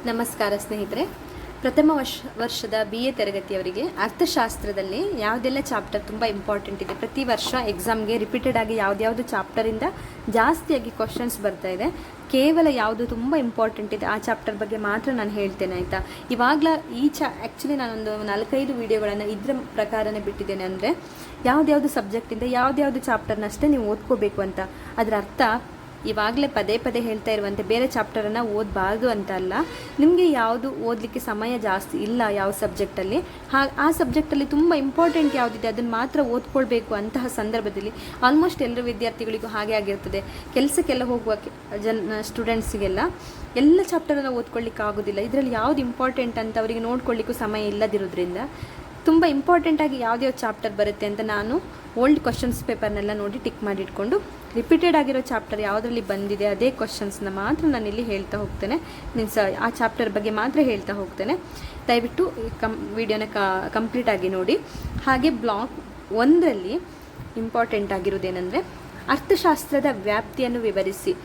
ನಮಸ್ಕಾರ ಸ್ನೇಹಿತರೆ. ಪ್ರಥಮ ವರ್ಷದ BA ತರಗತಿಯವರಿಗೆ ಅರ್ಥಶಾಸ್ತ್ರದಲ್ಲಿ ಯಾವುದೆಲ್ಲ ಚಾಪ್ಟರ್ ತುಂಬ ಇಂಪಾರ್ಟೆಂಟ್ ಇದೆ, ಪ್ರತಿ ವರ್ಷ ಎಕ್ಸಾಮ್ಗೆ ರಿಪೀಟೆಡ್ ಆಗಿ ಯಾವುದ್ಯಾವುದು ಚಾಪ್ಟರಿಂದ ಜಾಸ್ತಿಯಾಗಿ ಕ್ವಶನ್ಸ್ ಬರ್ತಾ ಇದೆ, ಕೇವಲ ಯಾವುದು ತುಂಬ ಇಂಪಾರ್ಟೆಂಟ್ ಇದೆ ಆ ಚಾಪ್ಟರ್ ಬಗ್ಗೆ ಮಾತ್ರ ನಾನು ಹೇಳ್ತೇನೆ, ಆಯಿತಾ. ಇವಾಗಲೇ ಆ್ಯಕ್ಚುಲಿ ನಾನೊಂದು 4-5 ವೀಡಿಯೋಗಳನ್ನು ಇದರ ಪ್ರಕಾರನೇ ಬಿಟ್ಟಿದ್ದೇನೆ. ಅಂದರೆ ಯಾವುದ್ಯಾವುದು ಸಬ್ಜೆಕ್ಟಿಂದ ಯಾವುದ್ಯಾವುದು ಚಾಪ್ಟರ್ನಷ್ಟೇ ನೀವು ಓದ್ಕೋಬೇಕು ಅಂತ. ಅದರ ಅರ್ಥ ಇವಾಗಲೇ ಪದೇ ಪದೇ ಹೇಳ್ತಾ ಇರುವಂತೆ ಬೇರೆ ಚಾಪ್ಟರನ್ನು ಓದಬಾರ್ದು ಅಂತ ಅಲ್ಲ. ನಿಮಗೆ ಯಾವುದು ಓದಲಿಕ್ಕೆ ಸಮಯ ಜಾಸ್ತಿ ಇಲ್ಲ ಯಾವ ಸಬ್ಜೆಕ್ಟಲ್ಲಿ, ಆ ಸಬ್ಜೆಕ್ಟಲ್ಲಿ ತುಂಬ ಇಂಪಾರ್ಟೆಂಟ್ ಯಾವುದಿದೆ ಅದನ್ನು ಮಾತ್ರ ಓದ್ಕೊಳ್ಬೇಕು. ಅಂತಹ ಸಂದರ್ಭದಲ್ಲಿ ಆಲ್ಮೋಸ್ಟ್ ಎಲ್ಲರ ವಿದ್ಯಾರ್ಥಿಗಳಿಗೂ ಹಾಗೆ ಆಗಿರ್ತದೆ. ಕೆಲಸಕ್ಕೆಲ್ಲ ಹೋಗುವ ಸ್ಟೂಡೆಂಟ್ಸಿಗೆಲ್ಲ ಎಲ್ಲ ಚಾಪ್ಟರನ್ನು ಓದ್ಕೊಳ್ಳಿಕ್ಕೆ ಆಗೋದಿಲ್ಲ. ಇದರಲ್ಲಿ ಯಾವುದು ಇಂಪಾರ್ಟೆಂಟ್ ಅಂತ ಅವರಿಗೆ ನೋಡ್ಕೊಳ್ಳಿಕ್ಕೂ ಸಮಯ ಇಲ್ಲದಿರೋದ್ರಿಂದ ತುಂಬ ಇಂಪಾರ್ಟೆಂಟಾಗಿ ಯಾವುದ್ಯಾವ್ದು ಚಾಪ್ಟರ್ ಬರುತ್ತೆ ಅಂತ ನಾನು ಓಲ್ಡ್ ಕ್ವಶನ್ಸ್ ಪೇಪರ್ನೆಲ್ಲ ನೋಡಿ ಟಿಕ್ ಮಾಡಿಟ್ಕೊಂಡು ರಿಪೀಟೆಡ್ ಆಗಿರೋ ಚಾಪ್ಟರ್ ಯಾವುದರಲ್ಲಿ ಬಂದಿದೆ ಅದೇ ಕ್ವಶನ್ಸ್ನ ಮಾತ್ರ ನಾನಿಲ್ಲಿ ಹೇಳ್ತಾ ಹೋಗ್ತೇನೆ. ಮೀನ್ಸ್ ಆ ಚಾಪ್ಟರ್ ಬಗ್ಗೆ ಮಾತ್ರ ಹೇಳ್ತಾ ಹೋಗ್ತೇನೆ. ದಯವಿಟ್ಟು ವಿಡಿಯೋನ ಕಂಪ್ಲೀಟಾಗಿ ನೋಡಿ. ಹಾಗೆ ಬ್ಲಾಕ್ 1ರಲ್ಲಿ ಇಂಪಾರ್ಟೆಂಟ್ ಆಗಿರೋದೇನೆಂದರೆ ಅರ್ಥಶಾಸ್ತ್ರದ ವ್ಯಾಪ್ತಿಯನ್ನು ವಿವರಿಸಿ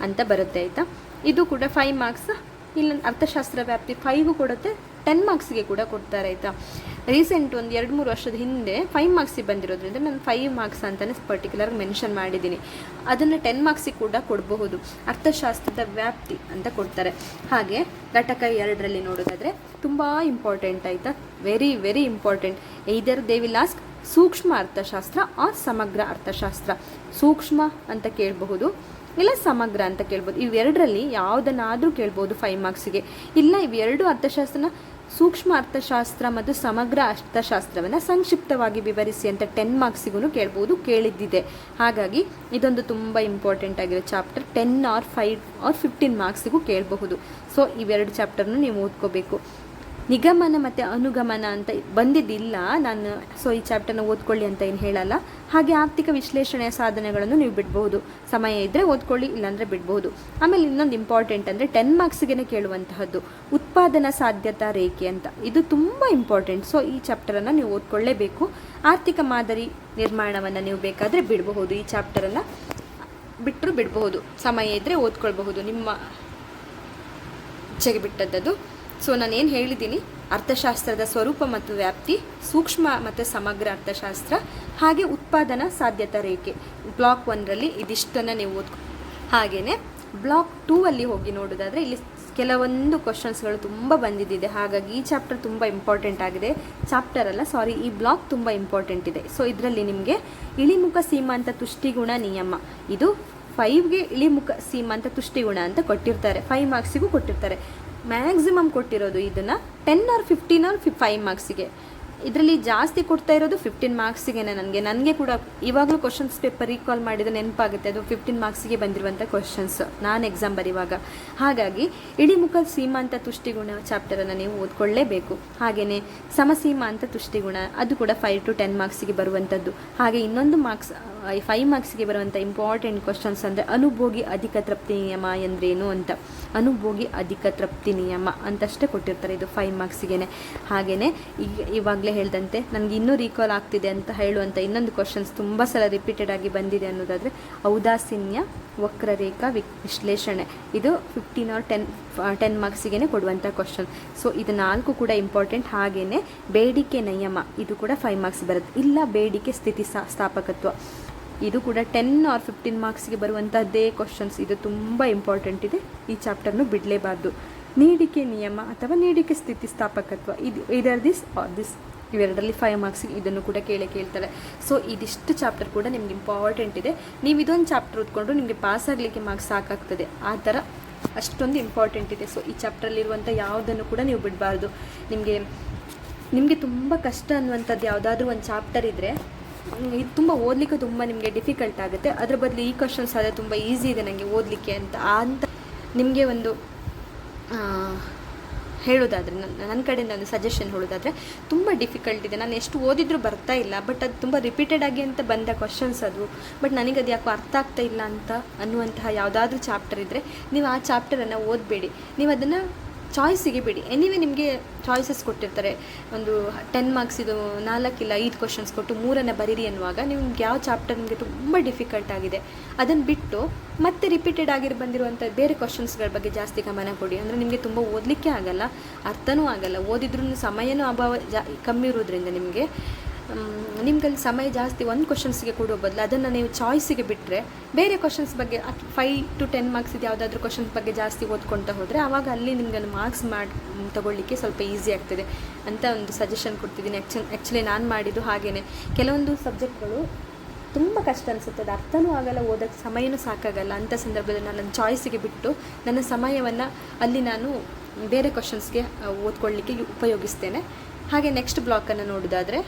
ಅಂತ ಬರುತ್ತೆ, ಆಯಿತಾ. ಇದು ಕೂಡ 5 ಮಾರ್ಕ್ಸ್. ಇಲ್ಲ ಅರ್ಥಶಾಸ್ತ್ರ ವ್ಯಾಪ್ತಿ 5 ಕೊಡುತ್ತೆ, 10 ಮಾರ್ಕ್ಸ್ಗೆ ಕೂಡ ಕೊಡ್ತಾರೆ, ಆಯಿತಾ. ರೀಸೆಂಟ್ ಒಂದು 2-3 ವರ್ಷದ ಹಿಂದೆ 5 ಮಾರ್ಕ್ಸಿಗೆ ಬಂದಿರೋದ್ರಿಂದ ನಾನು 5 ಮಾರ್ಕ್ಸ್ ಅಂತಲೇ ಪರ್ಟಿಕ್ಯುಲರ್ ಮೆನ್ಷನ್ ಮಾಡಿದ್ದೀನಿ. ಅದನ್ನು 10 ಮಾರ್ಕ್ಸಿಗೆ ಕೂಡ ಕೊಡಬಹುದು. ಅರ್ಥಶಾಸ್ತ್ರದ ವ್ಯಾಪ್ತಿ ಅಂತ ಕೊಡ್ತಾರೆ. ಹಾಗೆ ಘಟಕ 2ರಲ್ಲಿ ನೋಡೋದಾದರೆ ತುಂಬ ಇಂಪಾರ್ಟೆಂಟ್, ಆಯಿತಾ. Very very important. ಇದರ್ ದೇ ವಿಲ್ ಆಸ್ಕ್ ಸೂಕ್ಷ್ಮ ಅರ್ಥಶಾಸ್ತ್ರ ಆರ್ ಸಮಗ್ರ ಅರ್ಥಶಾಸ್ತ್ರ. ಸೂಕ್ಷ್ಮ ಅಂತ ಕೇಳಬಹುದು, ಇಲ್ಲ ಸಮಗ್ರ ಅಂತ ಕೇಳ್ಬೋದು. ಇವೆರಡರಲ್ಲಿ ಯಾವುದನ್ನಾದರೂ ಕೇಳ್ಬೋದು 5 ಮಾರ್ಕ್ಸಿಗೆ. ಇಲ್ಲ ಇವೆರಡು ಅರ್ಥಶಾಸ್ತ್ರನ ಸೂಕ್ಷ್ಮ ಅರ್ಥಶಾಸ್ತ್ರ ಮತ್ತು ಸಮಗ್ರ ಅರ್ಥಶಾಸ್ತ್ರವನ್ನು ಸಂಕ್ಷಿಪ್ತವಾಗಿ ವಿವರಿಸಿ ಅಂತ 10 ಮಾರ್ಕ್ಸಿಗೂ ಕೇಳ್ಬೋದು, ಕೇಳಿದ್ದಿದೆ. ಹಾಗಾಗಿ ಇದೊಂದು ತುಂಬ ಇಂಪಾರ್ಟೆಂಟ್ ಆಗಿರೋ ಚಾಪ್ಟರ್. 10 ಆರ್ 5 ಆರ್ 15 ಮಾರ್ಕ್ಸಿಗೂ ಕೇಳಬಹುದು. ಸೊ ಇವೆರಡು ಚಾಪ್ಟರ್ನು ನೀವು ಓದ್ಕೋಬೇಕು. ನಿಗಮನ ಮತ್ತು ಅನುಗಮನ ಅಂತ ಬಂದಿದ್ದಿಲ್ಲ ನಾನು, ಸೊ ಈ ಚಾಪ್ಟರ್ನ ಓದ್ಕೊಳ್ಳಿ ಅಂತ ಏನು ಹೇಳಲ್ಲ. ಹಾಗೆ ಆರ್ಥಿಕ ವಿಶ್ಲೇಷಣೆಯ ಸಾಧನೆಗಳನ್ನು ನೀವು ಬಿಡ್ಬೋದು, ಸಮಯ ಇದ್ದರೆ ಓದ್ಕೊಳ್ಳಿ, ಇಲ್ಲಾಂದರೆ ಬಿಡ್ಬೋದು. ಆಮೇಲೆ ಇನ್ನೊಂದು ಇಂಪಾರ್ಟೆಂಟ್ ಅಂದರೆ 10 ಮಾರ್ಕ್ಸಿಗೆ ಕೇಳುವಂತಹದ್ದು ಉತ್ಪಾದನಾ ಸಾಧ್ಯತಾ ರೇಖೆ ಅಂತ. ಇದು ತುಂಬ ಇಂಪಾರ್ಟೆಂಟ್. ಸೊ ಈ ಚಾಪ್ಟರನ್ನು ನೀವು ಓದ್ಕೊಳ್ಳೇಬೇಕು. ಆರ್ಥಿಕ ಮಾದರಿ ನಿರ್ಮಾಣವನ್ನು ನೀವು ಬೇಕಾದರೆ ಬಿಡಬಹುದು, ಈ ಚಾಪ್ಟರನ್ನು ಬಿಟ್ಟರು ಬಿಡಬಹುದು, ಸಮಯ ಇದ್ದರೆ ಓದ್ಕೊಳ್ಬಹುದು, ನಿಮ್ಮ ಇಚ್ಛೆಗೆ ಬಿಟ್ಟದ್ದು. ಸೊ ನಾನೇನು ಹೇಳಿದ್ದೀನಿ, ಅರ್ಥಶಾಸ್ತ್ರದ ಸ್ವರೂಪ ಮತ್ತು ವ್ಯಾಪ್ತಿ, ಸೂಕ್ಷ್ಮ ಮತ್ತು ಸಮಗ್ರ ಅರ್ಥಶಾಸ್ತ್ರ, ಹಾಗೆ ಉತ್ಪಾದನಾ ಸಾಧ್ಯತಾ ರೇಖೆ. ಬ್ಲಾಕ್ 1ರಲ್ಲಿ ಇದಿಷ್ಟನ್ನು ನೀವು ಹಾಗೆಯೇ ಬ್ಲಾಕ್ 2ಅಲ್ಲಿ ಹೋಗಿ ನೋಡೋದಾದರೆ ಇಲ್ಲಿ ಕೆಲವೊಂದು ಕ್ವಶನ್ಸ್ಗಳು ತುಂಬ ಬಂದಿದ್ದಿದೆ. ಹಾಗಾಗಿ ಈ ಚಾಪ್ಟರ್ ತುಂಬ ಇಂಪಾರ್ಟೆಂಟ್ ಆಗಿದೆ. ಈ ಬ್ಲಾಕ್ ತುಂಬ ಇಂಪಾರ್ಟೆಂಟ್ ಇದೆ. ಸೊ ಇದರಲ್ಲಿ ನಿಮಗೆ ಇಳಿಮುಖ ಸೀಮಾಂತ ತುಷ್ಟಿಗುಣ ನಿಯಮ, ಇದು 5ಗೆ ಇಳಿಮುಖ ಸೀಮಾಂತ ತುಷ್ಟಿಗುಣ ಅಂತ ಕೊಟ್ಟಿರ್ತಾರೆ, 5 ಮಾರ್ಕ್ಸಿಗೂ ಕೊಟ್ಟಿರ್ತಾರೆ. ಮ್ಯಾಕ್ಸಿಮಮ್ ಕೊಟ್ಟಿರೋದು ಇದನ್ನು 10 ಆರ್ 15 ಆರ್ 5 ಮಾರ್ಕ್ಸಿಗೆ. ಇದರಲ್ಲಿ ಜಾಸ್ತಿ ಕೊಡ್ತಾ ಇರೋದು 15 ಮಾರ್ಕ್ಸಿಗೆ. ನನಗೆ ಕೂಡ ಇವಾಗಲೂ ಕ್ವಶನ್ಸ್ ಪೇಪರ್ ರೀಕಾಲ್ ಮಾಡಿದರೆ ನೆನಪಾಗುತ್ತೆ, ಅದು 15 ಮಾರ್ಕ್ಸಿಗೆ ಬಂದಿರುವಂಥ ಕ್ವಶನ್ಸ್ ನಾನು ಎಕ್ಸಾಮ್ ಬರೆಯುವಾಗ. ಹಾಗಾಗಿ ಇಳಿಮುಖ ಸೀಮಾಂತ ತುಷ್ಟಿಗುಣ ಚಾಪ್ಟರನ್ನು ನೀವು ಓದ್ಕೊಳ್ಳೇಬೇಕು. ಹಾಗೆಯೇ ಸಮಸೀಮಾಂತ ತುಷ್ಟಿಗುಣ, ಅದು ಕೂಡ 5 to 10 ಮಾರ್ಕ್ಸಿಗೆ ಬರುವಂಥದ್ದು. ಹಾಗೆ ಇನ್ನೊಂದು 5 ಮಾರ್ಕ್ಸಿಗೆ ಬರುವಂಥ ಇಂಪಾರ್ಟೆಂಟ್ ಕ್ವಶನ್ಸ್ ಅಂದರೆ ಅನುಭೋಗಿ ಅಧಿಕ ತೃಪ್ತಿ ನಿಯಮ ಎಂದ್ರೇನು ಅಂತ. ಅನುಭೋಗಿ ಅಧಿಕ ತೃಪ್ತಿ ನಿಯಮ ಅಂತಷ್ಟೇ ಕೊಟ್ಟಿರ್ತಾರೆ, ಇದು 5 ಮಾರ್ಕ್ಸಿಗೆ. ಹಾಗೆಯೇ ಇವಾಗಲೇ ಹೇಳ್ದಂತೆ ನನಗೆ ಇನ್ನೂ ರೀಕಾಲ್ ಆಗ್ತಿದೆ ಅಂತ ಹೇಳುವಂಥ ಇನ್ನೊಂದು ಕ್ವಶನ್ಸ್ ತುಂಬ ಸಲ ರಿಪೀಟೆಡ್ ಆಗಿ ಬಂದಿದೆ ಅನ್ನೋದಾದರೆ ಔದಾಸೀನ್ಯ ವಕ್ರರೇಖಾ ವಿಶ್ಲೇಷಣೆ, ಇದು 15 ಆರ್ 10 ಮಾರ್ಕ್ಸಿಗೆ ಕೊಡುವಂಥ ಕ್ವಶನ್. ಸೊ ಇದು 4 ಕೂಡ ಇಂಪಾರ್ಟೆಂಟ್. ಹಾಗೆಯೇ ಬೇಡಿಕೆ ನಿಯಮ, ಇದು ಕೂಡ 5 ಮಾರ್ಕ್ಸ್ ಬರುತ್ತೆ. ಇಲ್ಲ ಬೇಡಿಕೆ ಸ್ಥಿತಿ ಸ್ಥಾಪಕತ್ವ, ಇದು ಕೂಡ 10 ಆರ್ 15 ಮಾರ್ಕ್ಸ್ಗೆ ಬರುವಂಥದ್ದೇ ಕ್ವಶನ್ಸ್. ಇದು ತುಂಬ ಇಂಪಾರ್ಟೆಂಟ್ ಇದೆ, ಈ ಚಾಪ್ಟರ್ನು ಬಿಡಲೇಬಾರ್ದು. ನೀಡಿಕೆ ನಿಯಮ ಅಥವಾ ನೀಡಿಕೆ ಸ್ಥಿತಿ ಸ್ಥಾಪಕತ್ವ, ಇದು ಇದರ್ ದಿಸ್ ಆರ್ ದಿಸ್, ಇವೆರಡರಲ್ಲಿ 5 ಮಾರ್ಕ್ಸಿಗೆ ಇದನ್ನು ಕೂಡ ಕೇಳ್ತಾರೆ. ಸೊ ಇದಿಷ್ಟು ಚಾಪ್ಟರ್ ಕೂಡ ನಿಮ್ಗೆ ಇಂಪಾರ್ಟೆಂಟ್ ಇದೆ. ನೀವು ಇದೊಂದು ಚಾಪ್ಟರ್ ಓದ್ಕೊಂಡು ನಿಮಗೆ ಪಾಸ್ ಆಗಲಿಕ್ಕೆ ಮಾರ್ಕ್ಸ್ ಸಾಕಾಗ್ತದೆ, ಆ ಥರ ಅಷ್ಟೊಂದು ಇಂಪಾರ್ಟೆಂಟ್ ಇದೆ. ಸೊ ಈ ಚಾಪ್ಟ್ರಲ್ಲಿರುವಂಥ ಯಾವುದನ್ನು ಕೂಡ ನೀವು ಬಿಡಬಾರ್ದು. ನಿಮಗೆ ತುಂಬ ಕಷ್ಟ ಅನ್ನುವಂಥದ್ದು ಯಾವುದಾದ್ರೂ ಒಂದು ಚಾಪ್ಟರ್ ಇದ್ದರೆ ಇದು ತುಂಬ ಓದಲಿಕ್ಕೆ ತುಂಬ ನಿಮಗೆ ಡಿಫಿಕಲ್ಟ್ ಆಗುತ್ತೆ. ಅದರ ಬದಲು ಈ ಕ್ವಶನ್ಸ್ ಆದರೆ ತುಂಬ ಈಸಿ ಇದೆ ನನಗೆ ಓದಲಿಕ್ಕೆ ಅಂತ ನಿಮಗೆ ಒಂದು ಹೇಳೋದಾದರೆ, ನನ್ನ ಕಡೆಯಿಂದ ಒಂದು ಸಜೆಷನ್ ಹೇಳೋದಾದರೆ, ತುಂಬ ಡಿಫಿಕಲ್ಟ್ ಇದೆ, ನಾನು ಎಷ್ಟು ಓದಿದ್ರೂ ಬರ್ತಾ ಇಲ್ಲ, ಬಟ್ ಅದು ತುಂಬ ರಿಪೀಟೆಡ್ ಆಗಿ ಅಂತ ಬಂದ ಕ್ವಶನ್ಸ್ ಅದು, ಬಟ್ ನನಗದು ಯಾಕೋ ಅರ್ಥ ಆಗ್ತಾ ಇಲ್ಲ ಅಂತ ಅನ್ನುವಂತಹ ಯಾವುದಾದ್ರೂ ಚಾಪ್ಟರ್ ಇದ್ದರೆ ನೀವು ಆ ಚಾಪ್ಟರನ್ನು ಓದಬೇಡಿ. ನೀವು ಅದನ್ನು ಚಾಯ್ಸಿಗೆ ಬಿಡಿ. ಎನಿವೆ ನಿಮಗೆ ಚಾಯ್ಸಸ್ ಕೊಟ್ಟಿರ್ತಾರೆ, ಒಂದು 10 ಮಾರ್ಕ್ಸ್ ಇದು 4 ಇಲ್ಲ 5 ಕ್ವಶನ್ಸ್ ಕೊಟ್ಟು 3 ಬರೀರಿ ಅನ್ನುವಾಗ ನಿಮ್ಗೆ ಯಾವ ಚಾಪ್ಟರ್ ನಿಮಗೆ ತುಂಬ ಡಿಫಿಕಲ್ಟ್ ಆಗಿದೆ ಅದನ್ನು ಬಿಟ್ಟು ಮತ್ತೆ ರಿಪೀಟೆಡ್ ಬಂದಿರುವಂಥ ಬೇರೆ ಕ್ವಶನ್ಸ್ಗಳ ಬಗ್ಗೆ ಜಾಸ್ತಿ ಗಮನ ಕೊಡಿ. ಅಂದರೆ ನಿಮಗೆ ತುಂಬ ಓದಲಿಕ್ಕೆ ಆಗಲ್ಲ, ಅರ್ಥನೂ ಆಗಲ್ಲ, ಓದಿದ್ರೂ ಸಮಯನೂ ಅಭಾವ ಕಮ್ಮಿ ಇರೋದ್ರಿಂದ ನಿಮ್ಗಲ್ಲಿ ಸಮಯ ಜಾಸ್ತಿ ಒಂದು ಕ್ವಶನ್ಸ್ಗೆ ಕೊಡೋ ಬದಲು ಅದನ್ನು ನೀವು ಚಾಯ್ಸಿಗೆ ಬಿಟ್ಟರೆ ಬೇರೆ ಕ್ವಶನ್ಸ್ ಬಗ್ಗೆ 5 to 10 ಮಾರ್ಕ್ಸ್ ಇದು ಯಾವುದಾದ್ರೂ ಕ್ವಶನ್ಸ್ ಬಗ್ಗೆ ಜಾಸ್ತಿ ಓದ್ಕೊಳ್ತಾ ಹೋದರೆ ಆವಾಗ ಅಲ್ಲಿ ನಿಮಗೆ ಮಾರ್ಕ್ಸ್ ತಗೊಳ್ಳಿಕ್ಕೆ ಸ್ವಲ್ಪ ಈಸಿ ಆಗ್ತದೆ ಅಂತ ಒಂದು ಸಜೆಷನ್ ಕೊಡ್ತಿದ್ದೀನಿ. ಆ್ಯಕ್ಚುಲಿ ನಾನು ಮಾಡಿದ್ದು ಹಾಗೆಯೇ. ಕೆಲವೊಂದು ಸಬ್ಜೆಕ್ಟ್ಗಳು ತುಂಬ ಕಷ್ಟ ಅನಿಸುತ್ತೆ, ಅದು ಅರ್ಥನೂ ಆಗಲ್ಲ, ಓದೋಕ್ಕೆ ಸಮಯನೂ ಸಾಕಾಗಲ್ಲ. ಅಂಥ ಸಂದರ್ಭದಲ್ಲಿ ನಾನು ನನ್ನ ಚಾಯ್ಸಿಗೆ ಬಿಟ್ಟು ನನ್ನ ಸಮಯವನ್ನು ಅಲ್ಲಿ ನಾನು ಬೇರೆ ಕ್ವಶನ್ಸ್ಗೆ ಓದ್ಕೊಳ್ಳಿಕ್ಕೆ ಉಪಯೋಗಿಸ್ತೇನೆ. ಹಾಗೆ ನೆಕ್ಸ್ಟ್ ಬ್ಲಾಕನ್ನು ನೋಡೋದಾದರೆ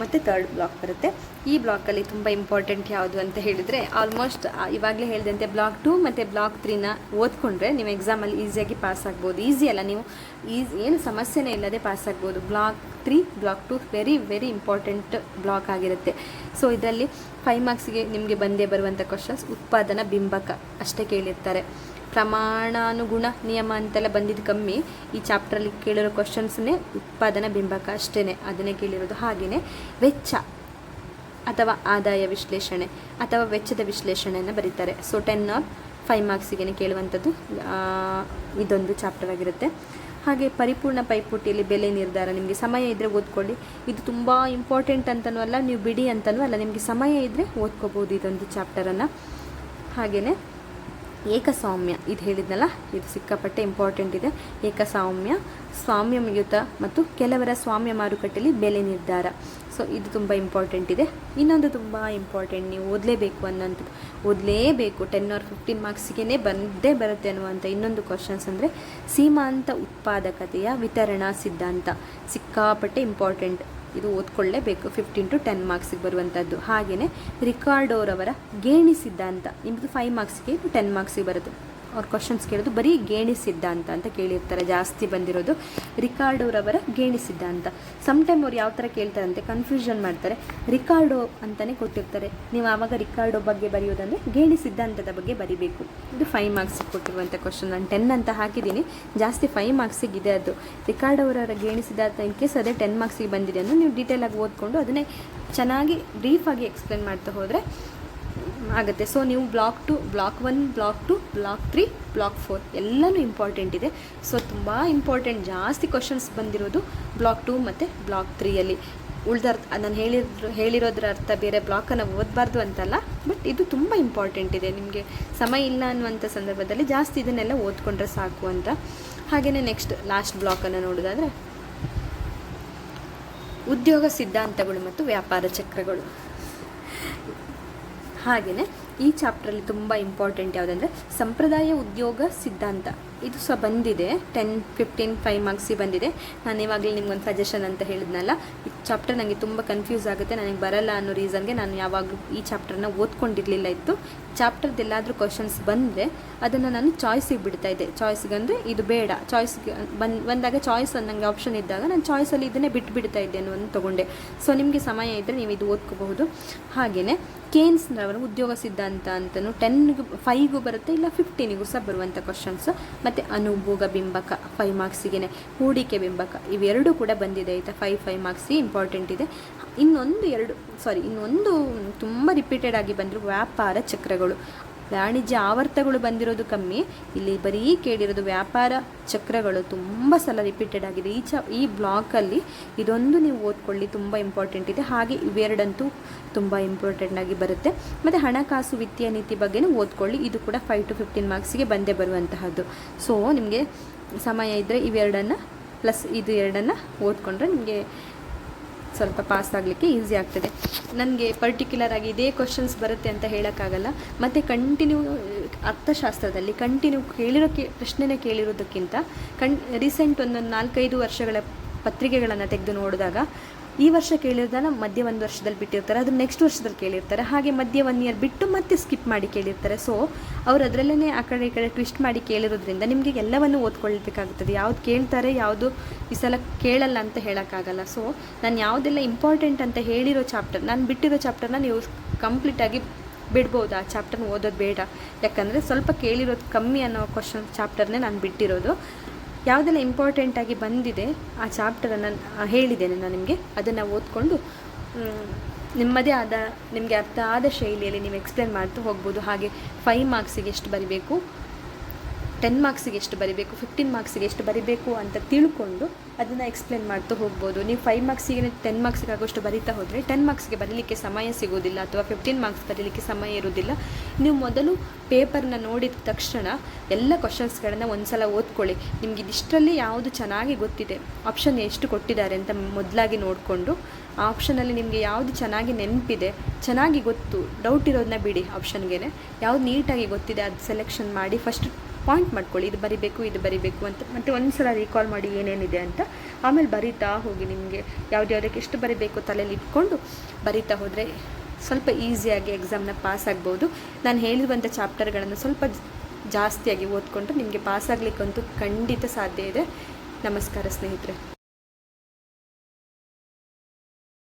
ಮತ್ತು 3rd ಬ್ಲಾಕ್ ಬರುತ್ತೆ. ಈ ಬ್ಲಾಕಲ್ಲಿ ತುಂಬ ಇಂಪಾರ್ಟೆಂಟ್ ಯಾವುದು ಅಂತ ಹೇಳಿದರೆ, ಆಲ್ಮೋಸ್ಟ್ ಇವಾಗಲೇ ಹೇಳಿದಂತೆ ಬ್ಲಾಕ್ 2 ಮತ್ತು ಬ್ಲಾಕ್ 3ನ ಓದ್ಕೊಂಡ್ರೆ ನೀವು ಎಕ್ಸಾಮಲ್ಲಿ ಈಸಿಯಾಗಿ ಪಾಸ್ ಆಗ್ಬೋದು. ಈಸಿ ಅಲ್ಲ, ನೀವು ಏನು ಸಮಸ್ಯೆನೇ ಇಲ್ಲದೆ ಪಾಸ್ ಆಗ್ಬೋದು. Block 3 block 2 very very important block ಆಗಿರುತ್ತೆ. ಸೊ ಇದರಲ್ಲಿ 5 ಮಾರ್ಕ್ಸಿಗೆ ನಿಮಗೆ ಬಂದೇ ಬರುವಂಥ ಕ್ವಶನ್ಸ್ ಉತ್ಪಾದನಾ ಬಿಂಬಕ ಅಷ್ಟೇ ಕೇಳಿರ್ತಾರೆ. ಪ್ರಮಾಣಾನುಗುಣ ನಿಯಮ ಅಂತೆಲ್ಲ ಬಂದಿದ್ದು ಕಮ್ಮಿ. ಈ ಚಾಪ್ಟ್ರಲ್ಲಿ ಕೇಳಿರೋ ಕ್ವಶನ್ಸ್ನೇ ಉತ್ಪಾದನಾ ಬಿಂಬಕ ಅಷ್ಟೇ, ಅದನ್ನೇ ಕೇಳಿರೋದು. ಹಾಗೆಯೇ ವೆಚ್ಚ ಅಥವಾ ಆದಾಯ ವಿಶ್ಲೇಷಣೆ ಅಥವಾ ವೆಚ್ಚದ ವಿಶ್ಲೇಷಣೆಯನ್ನು ಬರೀತಾರೆ. ಸೊ 10 or 5 ಮಾರ್ಕ್ಸಿಗೆ ಕೇಳುವಂಥದ್ದು ಇದೊಂದು ಚಾಪ್ಟರ್ ಆಗಿರುತ್ತೆ. ಹಾಗೆ ಪರಿಪೂರ್ಣ ಪೈಪೋಟಿಯಲ್ಲಿ ಬೆಲೆ ನಿರ್ಧಾರ, ನಿಮಗೆ ಸಮಯ ಇದ್ದರೆ ಓದ್ಕೊಳ್ಳಿ. ಇದು ತುಂಬ ಇಂಪಾರ್ಟೆಂಟ್ ಅಂತನೂ ಅಲ್ಲ, ನೀವು ಬಿಡಿ ಅಂತನೂ ಅಲ್ಲ, ನಿಮಗೆ ಸಮಯ ಇದ್ದರೆ ಓದ್ಕೋಬೋದು ಇದೊಂದು ಚಾಪ್ಟರನ್ನು. ಹಾಗೆಯೇ ಏಕಸ್ವಾಮ್ಯ, ಇದು ಹೇಳಿದ್ನಲ್ಲ, ಇದು ಸಿಕ್ಕಾಪಟ್ಟೆ ಇಂಪಾರ್ಟೆಂಟ್ ಇದೆ. ಏಕಸ್ವಾಮ್ಯ, ಸ್ವಾಮ್ಯಯುತ ಮತ್ತು ಕೆಲವರ ಸ್ವಾಮ್ಯ ಮಾರುಕಟ್ಟೆಯಲ್ಲಿ ಬೆಲೆ ನಿರ್ಧಾರ. ಸೊ ಇದು ತುಂಬ ಇಂಪಾರ್ಟೆಂಟ್ ಇದೆ. ಇನ್ನೊಂದು ತುಂಬ ಇಂಪಾರ್ಟೆಂಟ್, ನೀವು ಓದಲೇಬೇಕು ಅನ್ನೋಂಥದ್ದು, ಓದಲೇಬೇಕು 10 or 15 ಮಾರ್ಕ್ಸಿಗೆ ಬಂದೇ ಬರುತ್ತೆ ಅನ್ನುವಂಥ ಇನ್ನೊಂದು ಕ್ವಶನ್ಸ್ ಅಂದರೆ ಸೀಮಾಂತ ಉತ್ಪಾದಕತೆಯ ವಿತರಣಾ ಸಿದ್ಧಾಂತ. ಸಿಕ್ಕಾಪಟ್ಟೆ ಇಂಪಾರ್ಟೆಂಟ್, ಇದು ಓದ್ಕೊಳ್ಳೇಬೇಕು. 15 to 10 ಮಾರ್ಕ್ಸಿಗೆ ಬರುವಂಥದ್ದು. ಹಾಗೆಯೇ ರಿಕಾರ್ಡೋರವರ ಗೇಣಿ ಸಿದ್ಧಾಂತ, ನಿಮ್ಮದು 5 ಮಾರ್ಕ್ಸಿಗೆ 10 ಮಾರ್ಕ್ಸಿಗೆ ಬರುತ್ತೆ. ಅವ್ರ ಕ್ವಶನ್ಸ್ ಕೇಳೋದು ಬರೀ ಗೇಣಿ ಸಿದ್ಧಾಂತ ಅಂತ ಕೇಳಿರ್ತಾರೆ, ಜಾಸ್ತಿ ಬಂದಿರೋದು ರಿಕಾರ್ಡೋರವರ ಗೇಣಿ ಸಿದ್ಧಾಂತ. ಸಮ್ಟೈಮ್ ಅವ್ರು ಯಾವ ಥರ ಕೇಳ್ತಾರಂತೆ ಕನ್ಫ್ಯೂಷನ್ ಮಾಡ್ತಾರೆ, ರಿಕಾರ್ಡೋ ಅಂತಲೇ ಕೊಟ್ಟಿರ್ತಾರೆ. ನೀವು ಆವಾಗ ರಿಕಾರ್ಡೋ ಬಗ್ಗೆ ಬರೆಯೋದಂದರೆ ಗೇಣಿ ಸಿದ್ಧಾಂತದ ಬಗ್ಗೆ ಬರಿಬೇಕು. ಇದು 5 ಮಾರ್ಕ್ಸಿಗೆ ಕೊಟ್ಟಿರುವಂಥ ಕ್ವಶನ್. ನಾನು 10 ಅಂತ ಹಾಕಿದ್ದೀನಿ, ಜಾಸ್ತಿ 5 ಮಾರ್ಕ್ಸಿಗೆ ಇದೆ ಅದು. ರಿಕಾರ್ಡೋರವರ ಗೇಣಿ ಸಿದ್ಧಾಂತ ಇನ್ ಕೇಸ್ ಅದೇ 10 ಮಾರ್ಕ್ಸಿಗೆ ಬಂದಿದೆ ಅಂದರೆ ನೀವು ಡೀಟೇಲಾಗಿ ಓದ್ಕೊಂಡು ಅದನ್ನೇ ಚೆನ್ನಾಗಿ ಬ್ರೀಫಾಗಿ ಎಕ್ಸ್ಪ್ಲೇನ್ ಮಾಡ್ತಾ ಹೋದರೆ ಆಗುತ್ತೆ. ಸೊ ನೀವು block 2, block 1, block 2, block 3, block 4 ಎಲ್ಲನೂ ಇಂಪಾರ್ಟೆಂಟ್ ಇದೆ. ಸೊ ತುಂಬ ಇಂಪಾರ್ಟೆಂಟ್, ಜಾಸ್ತಿ ಕ್ವಶನ್ಸ್ ಬಂದಿರೋದು ಬ್ಲಾಕ್ 2 ಮತ್ತು ಬ್ಲಾಕ್ 3ಯಲ್ಲಿ. ನಾನು ಹೇಳಿರೋದ್ರ ಅರ್ಥ ಬೇರೆ ಬ್ಲಾಕನ್ನು ಓದಬಾರ್ದು ಅಂತಲ್ಲ, ಬಟ್ ಇದು ತುಂಬ ಇಂಪಾರ್ಟೆಂಟ್ ಇದೆ. ನಿಮಗೆ ಸಮಯ ಇಲ್ಲ ಅನ್ನುವಂಥ ಸಂದರ್ಭದಲ್ಲಿ ಜಾಸ್ತಿ ಇದನ್ನೆಲ್ಲ ಓದ್ಕೊಂಡ್ರೆ ಸಾಕು ಅಂತ. ಹಾಗೆಯೇ ನೆಕ್ಸ್ಟ್ ಲಾಸ್ಟ್ ಬ್ಲಾಕನ್ನು ನೋಡೋದಾದರೆ ಉದ್ಯೋಗ ಸಿದ್ಧಾಂತಗಳು ಮತ್ತು ವ್ಯಾಪಾರ ಚಕ್ರಗಳು. ಹಾಗೆಯೇ ಈ ಚಾಪ್ಟ್ರಲ್ಲಿ ತುಂಬ ಇಂಪಾರ್ಟೆಂಟ್ ಯಾವುದಂದರೆ ಸಂಪ್ರದಾಯ ಉದ್ಯೋಗ ಸಿದ್ಧಾಂತ. ಇದು ಸಹ ಬಂದಿದೆ 10, 15, 5 ಮಾರ್ಕ್ಸಿಗೆ ಬಂದಿದೆ. ನಾನು ಇವಾಗಲೇ ನಿಮ್ಗೊಂದು ಸಜೆಷನ್ ಅಂತ ಹೇಳಿದ್ನಲ್ಲ, ಈ ಚಾಪ್ಟರ್ ನನಗೆ ತುಂಬ ಕನ್ಫ್ಯೂಸ್ ಆಗುತ್ತೆ, ನನಗೆ ಬರಲ್ಲ ಅನ್ನೋ ರೀಸನ್ಗೆ ನಾನು ಯಾವಾಗಲೂ ಈ ಚಾಪ್ಟರ್ನ ಓದ್ಕೊಂಡಿರಲಿಲ್ಲ ಇತ್ತು. ಚಾಪ್ಟರ್ದೆಲ್ಲಾದರೂ ಕ್ವಶನ್ಸ್ ಬಂದರೆ ಅದನ್ನು ನಾನು ಚಾಯ್ಸಿಗೆ ಬಿಡ್ತಾಯಿದ್ದೆ. ಚಾಯ್ಸ್ಗೆ ಅಂದರೆ ಇದು ಬೇಡ, ಚಾಯ್ಸ್ಗೆ ಬಂದಾಗ ಚಾಯ್ಸ್ ನನಗೆ ಆಪ್ಷನ್ ಇದ್ದಾಗ ನಾನು ಚಾಯ್ಸಲ್ಲಿ ಇದನ್ನೇ ಬಿಡ್ತಾ ಇದ್ದೆ ಅನ್ನೋದನ್ನು ತೊಗೊಂಡೆ. ಸೊ ನಿಮಗೆ ಸಮಯ ಇದ್ದರೆ ನೀವು ಇದು ಓದ್ಕೋಬಹುದು. ಹಾಗೆಯೇ ಕೇನ್ಸ್ನವರ ಉದ್ಯೋಗ ಸಿದ್ಧಾಂತ ಅಂತಲೂ 5ಗೂ ಬರುತ್ತೆ, ಇಲ್ಲ 15ಗೂ ಸಹ ಬರುವಂಥ ಕ್ವಶನ್ಸು. ಮತ್ತು ಅನುಭೋಗ ಬಿಂಬಕ 5 ಮಾರ್ಕ್ಸಿಗೆ, ಹೂಡಿಕೆ ಬಿಂಬಕ ಇವೆರಡೂ ಕೂಡ ಬಂದಿದೆ ಆಯಿತಾ. 5 ಮಾರ್ಕ್ಸಿಗೆ ಇಂಪಾರ್ಟೆಂಟ್ ಇದೆ. ಇನ್ನೊಂದು ತುಂಬ ರಿಪೀಟೆಡ್ ಆಗಿ ಬಂದರು ವ್ಯಾಪಾರ ಚಕ್ರಗಳು. ವಾಣಿಜ್ಯ ಆವರ್ತಗಳು ಬಂದಿರೋದು ಕಮ್ಮಿ, ಇಲ್ಲಿ ಬರೀ ಕೇಳಿರೋದು ವ್ಯಾಪಾರ ಚಕ್ರಗಳು ತುಂಬ ಸಲ ರಿಪೀಟೆಡ್ ಆಗಿದೆ. ಈ ಬ್ಲಾಕಲ್ಲಿ ಇದೊಂದು ನೀವು ಓದ್ಕೊಳ್ಳಿ, ತುಂಬ ಇಂಪಾರ್ಟೆಂಟ್ ಇದೆ. ಹಾಗೆ ಇವೆರಡಂತೂ ತುಂಬ ಇಂಪಾರ್ಟೆಂಟ್ ಆಗಿ ಬರುತ್ತೆ. ಮತ್ತು ಹಣಕಾಸು ವಿತ್ತೀಯ ನೀತಿ ಬಗ್ಗೆನೂ ಓದ್ಕೊಳ್ಳಿ, ಇದು ಕೂಡ 5 to 15 ಮಾರ್ಕ್ಸಿಗೆ ಬಂದೇ ಬರುವಂತಹದ್ದು. ಸೊ ನಿಮಗೆ ಸಮಯ ಇದ್ದರೆ ಇವೆರಡನ್ನು ಪ್ಲಸ್ ಇದು ಎರಡನ್ನು ಓದ್ಕೊಂಡ್ರೆ ನಿಮಗೆ ಸ್ವಲ್ಪ ಪಾಸ್ ಆಗಲಿಕ್ಕೆ ಈಸಿ ಆಗ್ತದೆ. ನನಗೆ ಪರ್ಟಿಕ್ಯುಲರ್ ಆಗಿ ಇದೇ ಕ್ವಶನ್ಸ್ ಬರುತ್ತೆ ಅಂತ ಹೇಳೋಕ್ಕಾಗಲ್ಲ. ಮತ್ತು ಕಂಟಿನ್ಯೂ ಅರ್ಥಶಾಸ್ತ್ರದಲ್ಲಿ ಕಂಟಿನ್ಯೂ ಪ್ರಶ್ನೆನೇ ಕೇಳಿರೋದಕ್ಕಿಂತ ರೀಸೆಂಟ್ ಒಂದೊಂದು 4-5 ವರ್ಷಗಳ ಪತ್ರಿಕೆಗಳನ್ನು ತೆಗೆದು ನೋಡಿದಾಗ ಈ ವರ್ಷ ಕೇಳಿರೋದನ್ನ ಮಧ್ಯೆ 1 ವರ್ಷದಲ್ಲಿ ಬಿಟ್ಟಿರ್ತಾರೆ, ಅದು ನೆಕ್ಸ್ಟ್ ವರ್ಷದಲ್ಲಿ ಕೇಳಿರ್ತಾರೆ. ಹಾಗೆ ಮಧ್ಯೆ 1 ಇಯರ್ ಬಿಟ್ಟು ಮತ್ತೆ ಸ್ಕಿಪ್ ಮಾಡಿ ಕೇಳಿರ್ತಾರೆ. ಸೊ ಅವ್ರು ಅದರಲ್ಲೇ ಆ ಕಡೆ ಈ ಕಡೆ ಟ್ವಿಸ್ಟ್ ಮಾಡಿ ಕೇಳಿರೋದ್ರಿಂದ ನಿಮಗೆ ಎಲ್ಲವನ್ನು ಓದ್ಕೊಳ್ಬೇಕಾಗುತ್ತದೆ. ಯಾವ್ದು ಕೇಳ್ತಾರೆ, ಯಾವುದು ಈ ಸಲ ಕೇಳಲ್ಲ ಅಂತ ಹೇಳೋಕ್ಕಾಗಲ್ಲ. ಸೊ ನಾನು ಯಾವುದೆಲ್ಲ ಇಂಪಾರ್ಟೆಂಟ್ ಅಂತ ಹೇಳಿರೋ ಚಾಪ್ಟರ್, ನಾನು ಬಿಟ್ಟಿರೋ ಚಾಪ್ಟರ್ನ ನೀವು ಕಂಪ್ಲೀಟಾಗಿ ಬಿಡ್ಬೋದು, ಆ ಚಾಪ್ಟರ್ನ ಓದೋದು ಬೇಡ. ಯಾಕಂದರೆ ಸ್ವಲ್ಪ ಕೇಳಿರೋದು ಕಮ್ಮಿ ಅನ್ನೋ ಚಾಪ್ಟರ್ನೇ ನಾನು ಬಿಟ್ಟಿರೋದು. ಯಾವುದೆಲ್ಲ ಇಂಪಾರ್ಟೆಂಟಾಗಿ ಬಂದಿದೆ ಆ ಚಾಪ್ಟರನ್ನು ಹೇಳಿದ್ದೇನೆ ನಾನು ನಿಮಗೆ. ಅದನ್ನು ಓದ್ಕೊಂಡು ನಿಮ್ಮದೇ ಆದ ನಿಮಗೆ ಅರ್ಥ ಆದ ಶೈಲಿಯಲ್ಲಿ ನೀವು ಎಕ್ಸ್ಪ್ಲೇನ್ ಮಾಡ್ತಾ ಹೋಗ್ಬೋದು. ಹಾಗೆ 5 ಮಾರ್ಕ್ಸಿಗೆ ಎಷ್ಟು ಬರೀಬೇಕು, 10 ಮಾರ್ಕ್ಸಿಗೆ ಎಷ್ಟು ಬರೀಬೇಕು, 15 ಮಾರ್ಕ್ಸಿಗೆ ಎಷ್ಟು ಬರೀಬೇಕು ಅಂತ ತಿಳ್ಕೊಂಡು ಅದನ್ನು ಎಕ್ಸ್ಪ್ಲೇನ್ ಮಾಡ್ತಾ ಹೋಗ್ಬೋದು. ನೀವು 5 ಮಾರ್ಕ್ಸಿಗೆ 10 ಮಾರ್ಕ್ಸಿಗೆ ಆಗೋಷ್ಟು ಬರೀತಾ ಹೋದರೆ 10 ಮಾರ್ಕ್ಸ್ಗೆ ಬರೀಲಿಕ್ಕೆ ಸಮಯ ಸಿಗೋದಿಲ್ಲ, ಅಥವಾ 15 ಮಾರ್ಕ್ಸ್ ಬರೀಲಿಕ್ಕೆ ಸಮಯ ಇರೋದಿಲ್ಲ. ನೀವು ಮೊದಲು ಪೇಪರ್ನ ನೋಡಿದ ತಕ್ಷಣ ಎಲ್ಲ ಕ್ವಶನ್ಸ್ಗಳನ್ನು ಒಂದು ಸಲ ಓದ್ಕೊಳ್ಳಿ. ನಿಮ್ಗೆ ಇದಿಷ್ಟರಲ್ಲಿ ಯಾವುದು ಚೆನ್ನಾಗಿ ಗೊತ್ತಿದೆ, ಆಪ್ಷನ್ ಎಷ್ಟು ಕೊಟ್ಟಿದ್ದಾರೆ ಅಂತ ಮೊದಲಾಗಿ ನೋಡಿಕೊಂಡು ಆ ಆಪ್ಷನಲ್ಲಿ ನಿಮಗೆ ಯಾವುದು ಚೆನ್ನಾಗಿ ನೆನಪಿದೆ, ಚೆನ್ನಾಗಿ ಗೊತ್ತು, ಡೌಟ್ ಇರೋದನ್ನ ಬಿಡಿ, ಆಪ್ಷನ್ಗೆ ಯಾವುದು ನೀಟಾಗಿ ಗೊತ್ತಿದೆ ಅದು ಸೆಲೆಕ್ಷನ್ ಮಾಡಿ ಫಸ್ಟ್ ಪಾಯಿಂಟ್ ಮಾಡ್ಕೊಳ್ಳಿ, ಇದು ಬರಿಬೇಕು ಅಂತ. ಮತ್ತು ಒಂದು ಸಲ ರೀಕಾಲ್ ಮಾಡಿ ಏನೇನಿದೆ ಅಂತ, ಆಮೇಲೆ ಬರಿತಾ ಹೋಗಿ. ನಿಮಗೆ ಯಾವುದ್ಯಾವುದಕ್ಕೆ ಎಷ್ಟು ಬರೀಬೇಕು ತಲೆಯಲ್ಲಿ ಇಟ್ಕೊಂಡು ಬರಿತಾ ಹೋದರೆ ಸ್ವಲ್ಪ ಈಸಿಯಾಗಿ ಎಕ್ಸಾಮ್ನ ಪಾಸ್ ಆಗ್ಬೋದು. ನಾನು ಹೇಳಿರುವಂಥ ಚಾಪ್ಟರ್ಗಳನ್ನು ಸ್ವಲ್ಪ ಜಾಸ್ತಿಯಾಗಿ ಓದ್ಕೊಂಡು ನಿಮಗೆ ಪಾಸ್ ಆಗಲಿಕ್ಕಂತೂ ಖಂಡಿತ ಸಾಧ್ಯ ಇದೆ. ನಮಸ್ಕಾರ ಸ್ನೇಹಿತರೆ.